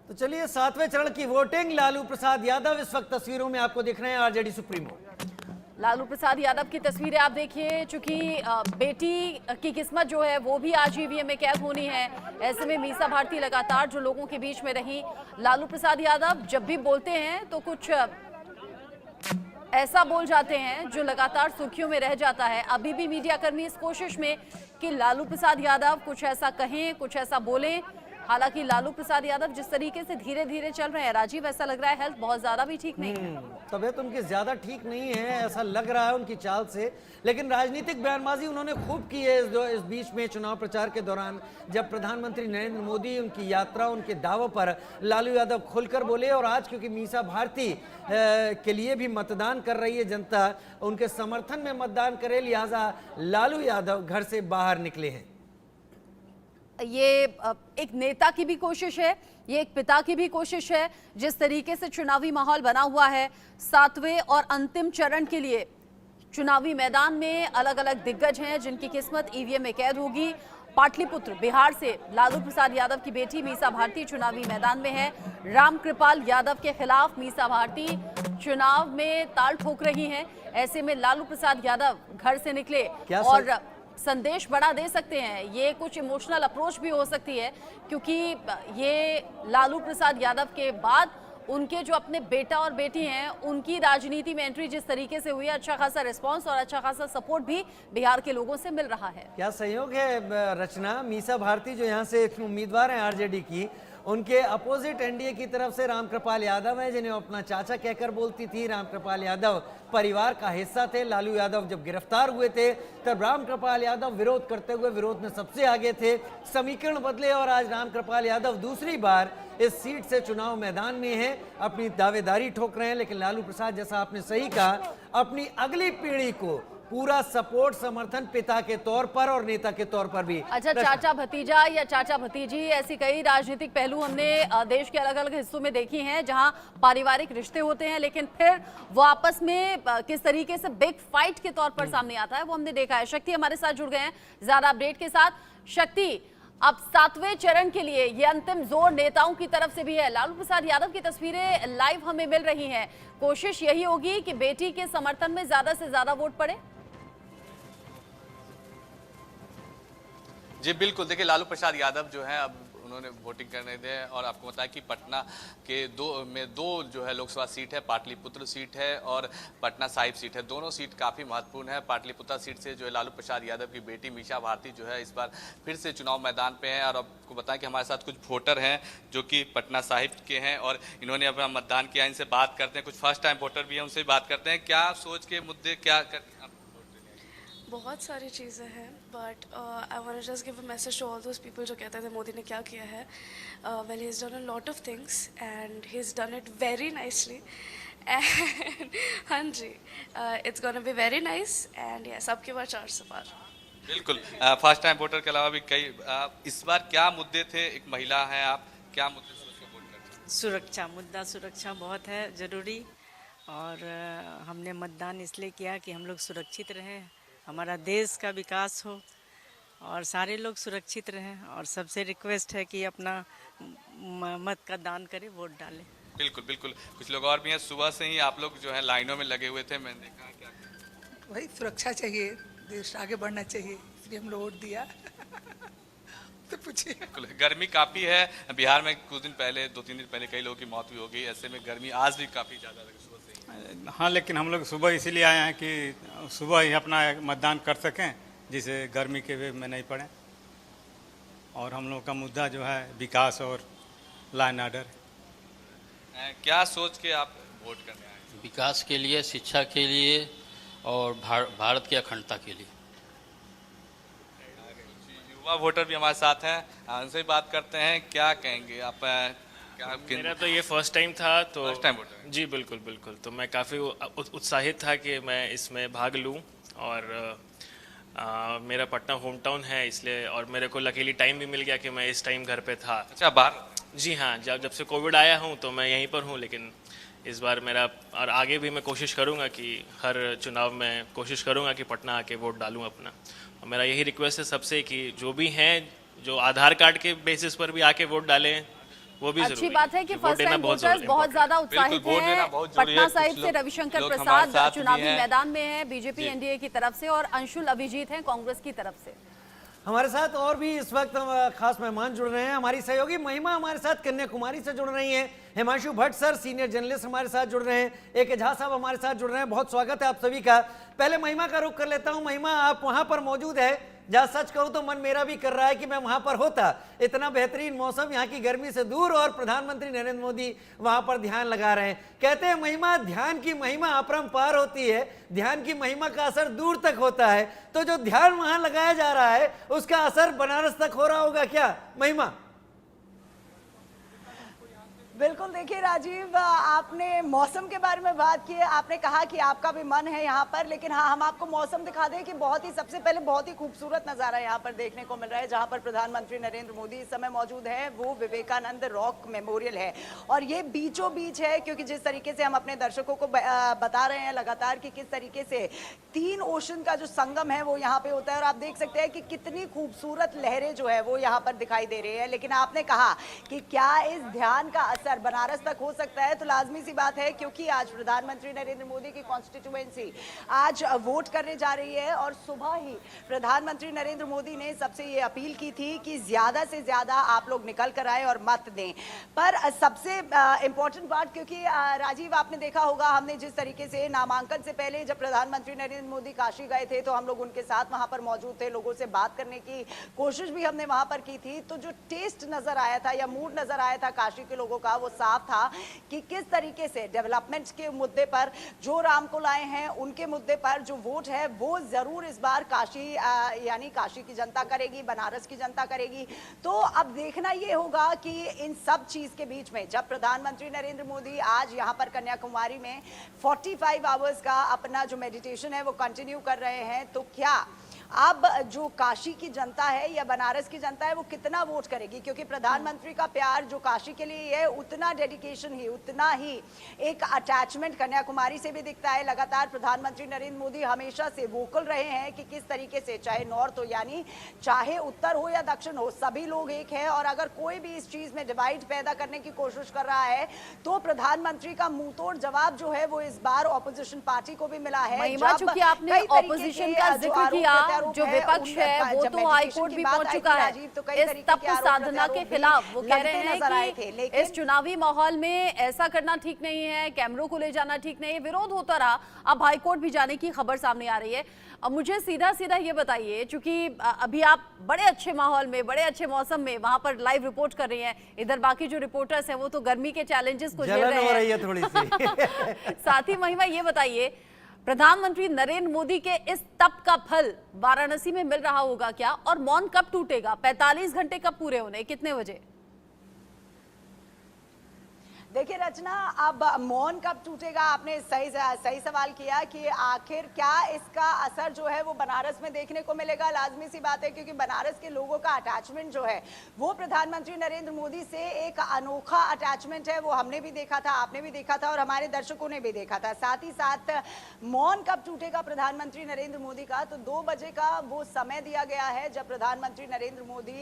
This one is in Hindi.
तो चलिए 7वें चरण की वोटिंग। लालू प्रसाद यादव इस वक्त तस्वीरों में आपको दिख रहे हैं, आरजेडी सुप्रीमो। लालू प्रसाद यादव की तस्वीरें आप देखिए। चूंकि बेटी की किस्मत जो है वो भी आज ईवीएम में कैद होनी है, ऐसे में मीसा भारती लगातार जो लोगों के बीच में रही। लालू प्रसाद यादव जब भी बोलते हैं तो कुछ ऐसा बोल जाते हैं जो लगातार सुर्खियों में रह जाता है। अभी भी मीडिया कर्मी इस कोशिश में कि लालू प्रसाद यादव कुछ ऐसा कहें, कुछ ऐसा बोलें। हालांकि लालू प्रसाद यादव जिस तरीके से धीरे धीरे चल रहे हैं, राजीव, ऐसा लग रहा है हेल्थ बहुत ज्यादा भी ठीक नहीं है। तबीयत उनकी ज्यादा ठीक नहीं है, ऐसा लग रहा है उनकी चाल से। लेकिन राजनीतिक बयानबाजी उन्होंने खूब की है इस बीच में चुनाव प्रचार के दौरान, जब प्रधानमंत्री नरेंद्र मोदी उनकी यात्रा, उनके दावों पर लालू यादव खुलकर बोले। और आज क्योंकि मीसा भारती के लिए भी मतदान कर रही है जनता, उनके समर्थन में मतदान करे, लिहाजा लालू यादव घर से बाहर निकले हैं। ये एक नेता की भी कोशिश है, ये एक पिता की भी कोशिश है। जिस तरीके से चुनावी माहौल बना हुआ है, 7वें और अंतिम चरण के लिए चुनावी मैदान में अलग अलग दिग्गज हैं जिनकी किस्मत ईवीएम में कैद होगी। पाटलिपुत्र बिहार से लालू प्रसाद यादव की बेटी मीसा भारती चुनावी मैदान में है। रामकृपाल यादव के खिलाफ मीसा भारती चुनाव में ताल ठोक रही हैं। ऐसे में लालू प्रसाद यादव घर से निकले और संदेश बड़ा दे सकते हैं। ये कुछ इमोशनल अप्रोच भी हो सकती है, क्योंकि ये लालू प्रसाद यादव के बाद उनके जो अपने बेटा और बेटी हैं उनकी राजनीति में एंट्री जिस तरीके से हुई है, अच्छा खासा रिस्पांस और अच्छा खासा सपोर्ट भी बिहार के लोगों से मिल रहा है। क्या संयोग है रचना, मीसा भारती जो यहाँ से उम्मीदवार हैं आरजेडी की, उनके अपोजिट एनडीए की तरफ से रामकृपाल यादव हैं, जिन्हें अपना चाचा कहकर बोलती थी। रामकृपाल यादव परिवार का हिस्सा थे। लालू यादव जब गिरफ्तार हुए थे तब रामकृपाल यादव विरोध करते हुए विरोध में सबसे आगे थे। समीकरण बदले और आज रामकृपाल यादव दूसरी बार इस सीट से चुनाव मैदान में हैं, अपनी दावेदारी ठोक रहे हैं। लेकिन लालू प्रसाद, जैसा आपने सही कहा, अपनी अगली पीढ़ी को पूरा सपोर्ट, समर्थन पिता के तौर पर और नेता के तौर पर भी। अच्छा, चाचा भतीजा या चाचा भतीजी, ऐसी कई राजनीतिक पहलू हमने देश के अलग अलग हिस्सों में देखी हैं जहां पारिवारिक रिश्ते होते हैं, लेकिन फिर वो आपस में किस तरीके से बिग फाइट के तौर पर सामने आता है वो हमने देखा है। शक्ति हमारे साथ जुड़ गए हैं ज्यादा अपडेट के साथ। शक्ति, अब 7वें चरण के लिए ये अंतिम जोर नेताओं की तरफ से भी है। लालू प्रसाद यादव की तस्वीरें लाइव हमें मिल रही हैं। कोशिश यही होगी कि बेटी के समर्थन में ज्यादा से ज्यादा वोट पड़े। जी बिल्कुल, देखिए लालू प्रसाद यादव जो है अब उन्होंने वोटिंग करने दें। और आपको बताया कि पटना के दो जो है लोकसभा सीट है, पाटलिपुत्र सीट है और पटना साहिब सीट है। दोनों सीट काफ़ी महत्वपूर्ण है। पाटलिपुत्र सीट से जो है लालू प्रसाद यादव की बेटी मीसा भारती जो है इस बार फिर से चुनाव मैदान पे हैं। और आपको बताएं कि हमारे साथ कुछ वोटर हैं जो कि पटना साहिब के हैं और इन्होंने अपना मतदान किया। इनसे बात करते हैं, कुछ फर्स्ट टाइम वोटर भी हैं, उनसे बात करते हैं। क्या सोच के मुद्दे क्या बहुत सारी चीज़ें हैं, but I want to just give a message to all those people जो कहते थे मोदी ने क्या किया है। Well, he is done a lot of things and he is done it very nicely and हाँ जी, it's gonna be very nice and yes, आपके बार 4 से पार। बिल्कुल, फर्स्ट टाइम वोटर के अलावा भी कई इस बार क्या मुद्दे थे? एक महिला हैं आप, क्या मुद्दे सोच के वोट करते हैं? सुरक्षा, मुद्दा सुरक्षा बहुत है ज़रूरी। और हमने मतदान इसलिए किया कि हम लोग सुरक्षित रहें, हमारा देश का विकास हो और सारे लोग सुरक्षित रहें। और सबसे रिक्वेस्ट है कि अपना मत का दान करें, वोट डालें। बिल्कुल बिल्कुल, कुछ लोग और भी हैं। सुबह से ही आप लोग जो है लाइनों में लगे हुए थे, मैंने देखा। क्या भाई सुरक्षा चाहिए, देश आगे बढ़ना चाहिए, इसलिए हम लोग वोट दिया। तो पूछिए। गर्मी काफ़ी है बिहार में। कुछ दिन पहले, 2-3 दिन पहले कई लोगों की मौत भी हो गई। ऐसे में गर्मी आज भी काफ़ी ज़्यादा लगी सुबह से ही। हाँ, लेकिन हम लोग सुबह इसीलिए आए हैं कि सुबह ही अपना मतदान कर सकें, जिससे गर्मी के वे में नहीं पड़े। और हम लोग का मुद्दा जो है विकास और लॉ एंड ऑर्डर। क्या सोच के आप वोट करने आए? विकास के लिए, शिक्षा के लिए और भारत की अखंडता के लिए। युवा वोटर भी हमारे साथ हैं, उनसे बात करते हैं। क्या कहेंगे आप? मेरा तो ये फर्स्ट टाइम था, तो फर्स्ट टाइम वोटर। जी बिल्कुल बिल्कुल, तो मैं काफ़ी उत्साहित था कि मैं इसमें भाग लूं। और मेरा पटना होम टाउन है इसलिए, और मेरे को लकीली टाइम भी मिल गया कि मैं इस टाइम घर पे था। अच्छा, बाहर? जी हाँ, जब से कोविड आया हूँ तो मैं यहीं पर हूँ। लेकिन इस बार मेरा, और आगे भी मैं कोशिश करूँगा कि हर चुनाव में कोशिश करूँगा कि पटना आके वोट डालूँ अपना। और मेरा यही रिक्वेस्ट है सबसे कि जो भी हैं, जो आधार कार्ड के बेसिस पर भी आके वोट डालें, वो भी अच्छी जरूरी बात है कि वोट फर्स्ट देना टाइम बहुत वोटर्स बहुत ज्यादा उत्साहित बिल्कुल, वोट देना हैं। बहुत जरूरी है। पटना कुछ साहिब से लोग- रविशंकर लोग हमारे प्रसाद साथ भी चुनावी हैं। मैदान में हैं बीजेपी जी। एनडीए की तरफ से, और अंशुल अभिजीत हैं कांग्रेस की तरफ से। हमारे साथ और भी इस वक्त खास मेहमान जुड़ रहे हैं। हमारी सहयोगी महिमा हमारे साथ कन्याकुमारी से जुड़ रही हैं। Himanshu Bhatt sir senior journalist हमारे साथ जुड़ रहे हैं। एक झा साहब हमारे साथ जुड़ रहे हैं। बहुत स्वागत है आप सभी का। पहले महिमा का रुख कर लेता हूं। महिमा, आप वहां पर मौजूद है, जहाँ सच कहूं तो मन मेरा भी कर रहा है कि मैं वहां पर होता। इतना बेहतरीन मौसम, यहाँ की गर्मी से दूर, और प्रधानमंत्री नरेंद्र मोदी वहां पर ध्यान लगा रहे हैं। कहते हैं महिमा, ध्यान की महिमा अपरंपार होती है, ध्यान की महिमा का असर दूर तक होता है। तो जो ध्यान वहां लगाया जा रहा है उसका असर बनारस तक हो रहा होगा क्या महिमा? बिल्कुल, देखिए राजीव, आपने मौसम के बारे में बात की है, आपने कहा कि आपका भी मन है यहाँ पर, लेकिन हाँ, हम आपको मौसम दिखा दें कि सबसे पहले बहुत ही खूबसूरत नज़ारा यहाँ पर देखने को मिल रहा है। जहाँ पर प्रधानमंत्री नरेंद्र मोदी इस समय मौजूद है वो विवेकानंद रॉक मेमोरियल है, और ये बीचों बीच है, क्योंकि जिस तरीके से हम अपने दर्शकों को बता रहे हैं लगातार कि किस तरीके से 3 ओशन का जो संगम है वो यहाँ पे होता है, और आप देख सकते हैं कि कितनी खूबसूरत लहरें जो है वो यहाँ पर दिखाई दे रही है। लेकिन आपने कहा कि क्या इस ध्यान का असर बनारस तक हो सकता है, तो लाजमी सी बात है, क्योंकि आज प्रधानमंत्री नरेंद्र मोदी की कॉन्स्टिट्यूएंसी आज वोट करने जा रही है, और सुबह ही प्रधानमंत्री नरेंद्र मोदी ने सबसे ये अपील की थी कि ज्यादा से ज्यादा आप लोग निकल कर आए और मत दें। पर सबसे इंपॉर्टेंट बात, क्योंकि राजीव आपने देखा होगा, हमने जिस तरीके से नामांकन से पहले जब प्रधानमंत्री नरेंद्र मोदी काशी गए थे तो हम लोग उनके साथ वहां पर मौजूद थे, लोगों से बात करने की कोशिश भी हमने वहां पर की थी। तो जो टेस्ट नजर आया था या मूड नजर आया था काशी के लोगों का, वो साफ था कि किस तरीके से डेवलपमेंट के मुद्दे पर, जो राम को लाए हैं उनके मुद्दे पर जो वोट है वो जरूर इस बार काशी यानी काशी की जनता करेगी, बनारस की जनता करेगी। तो अब देखना ये होगा कि इन सब चीज के बीच में जब प्रधानमंत्री नरेंद्र मोदी आज यहाँ पर कन्याकुमारी में 45 आवर्स का अपना जो मेडिटेशन है वो कंटिन्यू कर रहे हैं, तो क्या अब जो काशी की जनता है या बनारस की जनता है वो कितना वोट करेगी, क्योंकि प्रधानमंत्री का प्यार जो काशी के लिए है, उतना डेडिकेशन ही, उतना ही एक अटैचमेंट कन्याकुमारी से भी दिखता है। लगातार प्रधानमंत्री नरेंद्र मोदी हमेशा से वोकल रहे हैं कि किस तरीके से, चाहे नॉर्थ हो यानी चाहे उत्तर हो या दक्षिण हो, सभी लोग एक हैं, और अगर कोई भी इस चीज में डिवाइड पैदा करने की कोशिश कर रहा है तो प्रधानमंत्री का मुंहतोड़ जवाब जो है वो इस बार ऑपोजिशन पार्टी को भी मिला है। महिमा, चूंकि आपने ऑपोजिशन का जिक्र किया, जो विपक्ष है वो तो हाईकोर्ट भी पहुंच चुका है इस तप साधना के खिलाफ। वो कह रहे हैं कि इस चुनावी माहौल में ऐसा करना ठीक नहीं है, कैमरों को ले जाना ठीक नहीं है, विरोध होता रहा, अब हाईकोर्ट भी जाने की खबर सामने आ रही है। अब मुझे सीधा सीधा ये बताइए, चूंकि अभी आप बड़े अच्छे माहौल में, बड़े अच्छे मौसम में वहां पर लाइव रिपोर्ट कर रही हैं, इधर बाकी जो रिपोर्टर्स हैं वो तो गर्मी के चैलेंजेस को झेल रहे हैं थोड़ी सी। साथ ही महिमा ये बताइए, प्रधानमंत्री नरेंद्र मोदी के इस तप का फल वाराणसी में मिल रहा होगा क्या, और मौन कब टूटेगा, 45 घंटे कब पूरे होने, कितने बजे? देखिए रचना, अब मौन कब टूटेगा, आपने सही सवाल किया कि आखिर क्या इसका असर जो है वो बनारस में देखने को मिलेगा। लाजमी सी बात है, क्योंकि बनारस के लोगों का अटैचमेंट जो है वो प्रधानमंत्री नरेंद्र मोदी से एक अनोखा अटैचमेंट है, वो हमने भी देखा था, आपने भी देखा था, और हमारे दर्शकों ने भी देखा था। साथ ही साथ मौन कब टूटेगा प्रधानमंत्री नरेंद्र मोदी का, तो 2 बजे का वो समय दिया गया है जब प्रधानमंत्री नरेंद्र मोदी